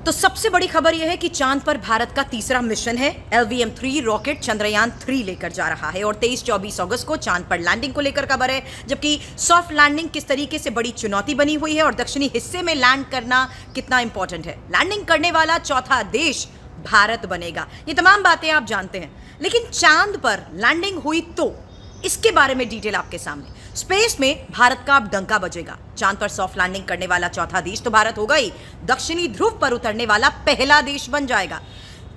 तो सबसे बड़ी खबर यह है कि चांद पर भारत का तीसरा मिशन है। LVM-3 रॉकेट चंद्रयान-3 लेकर जा रहा है और 23-24 अगस्त को चांद पर लैंडिंग को लेकर खबर है। जबकि सॉफ्ट लैंडिंग किस तरीके से बड़ी चुनौती बनी हुई है और दक्षिणी हिस्से में लैंड करना कितना इंपॉर्टेंट है। लैंडिंग करने वाला चौथा देश भारत बनेगा। ये तमाम बातें आप जानते हैं, लेकिन चांद पर लैंडिंग हुई तो इसके बारे में डिटेल आपके सामने। स्पेस में भारत का अब डंका बजेगा। चांद पर सॉफ्ट लैंडिंग करने वाला चौथा देश तो भारत होगा ही, दक्षिणी ध्रुव पर उतरने वाला पहला देश बन जाएगा।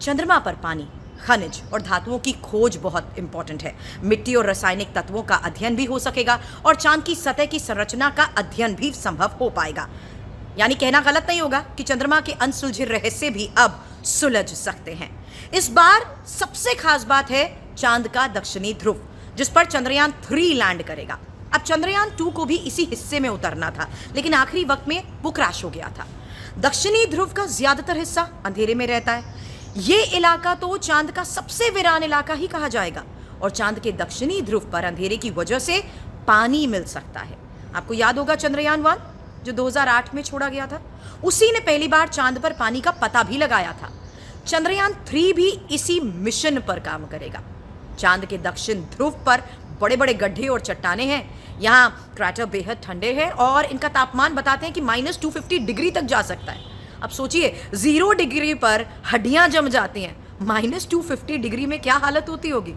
चंद्रमा पर पानी, खनिज और धातुओं की खोज बहुत इंपॉर्टेंट है। मिट्टी और रासायनिक तत्वों का अध्ययन भी हो सकेगा और चांद की सतह की संरचना का अध्ययन भी संभव हो पाएगा। यानी कहना गलत नहीं होगा कि चंद्रमा के अनसुलझे रहस्य भी अब सुलझ सकते हैं। इस बार सबसे खास बात है चांद का दक्षिणी ध्रुव, जिस पर चंद्रयान-3 लैंड करेगा। अब चंद्रयान-2 को भी इसी हिस्से में उतरना था, लेकिन आखिरी वक्त में वो क्रैश हो गया था। दक्षिणी ध्रुव का ज्यादातर हिस्सा अंधेरे में रहता है। ये इलाका तो चांद का सबसे वीरान इलाका ही कहा जाएगा और चांद के दक्षिणी ध्रुव पर अंधेरे की वजह से पानी मिल सकता है। आपको याद होगा चंद्रयान-1 जो 2008 में छोड़ा गया था, उसी ने पहली बार चांद पर पानी का पता भी लगाया था। चंद्रयान-3 भी इसी मिशन पर काम करेगा। चांद के दक्षिण ध्रुव पर बड़े बड़े गड्ढे और चट्टाने हैं। यहाँ क्रैटर बेहद ठंडे हैं और इनका तापमान बताते हैं कि -250 डिग्री तक जा सकता है। अब सोचिए 0 डिग्री पर हड्डियां जम जाती हैं, -250 डिग्री में क्या हालत होती होगी।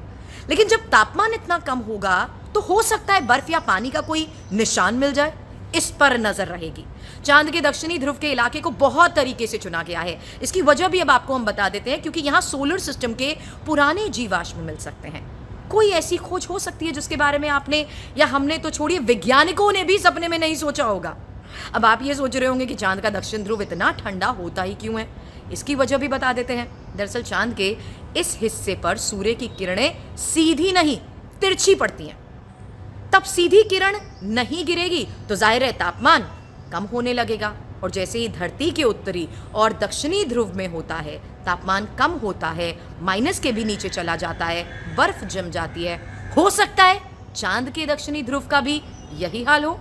लेकिन जब तापमान इतना कम होगा तो हो सकता है बर्फ या पानी का कोई निशान मिल जाए। इस पर नजर रहेगी। चांद के दक्षिणी ध्रुव के इलाके को बहुत तरीके से चुना गया है। इसकी वजह भी अब आपको हम बता देते हैं, क्योंकि यहाँ सोलर सिस्टम के पुराने जीवाश्म मिल सकते हैं। कोई ऐसी खोज हो सकती है जिसके बारे में आपने या हमने तो छोड़िए, वैज्ञानिकों ने भी सपने में नहीं सोचा होगा। अब आप ये सोच रहे होंगे कि चांद का दक्षिण ध्रुव इतना ठंडा होता ही क्यों है। इसकी वजह भी बता देते हैं। दरअसल चांद के इस हिस्से पर सूर्य की किरणें सीधी नहीं, तिरछी पड़ती हैं। तब सीधी किरण नहीं गिरेगी तो जाहिर है तापमान कम होने लगेगा, और जैसे ही धरती के उत्तरी और दक्षिणी ध्रुव में होता है तापमान कम होता है, माइनस के भी नीचे चला जाता है, बर्फ जम जाती है। हो सकता है चांद के दक्षिणी ध्रुव का भी यही हाल हो।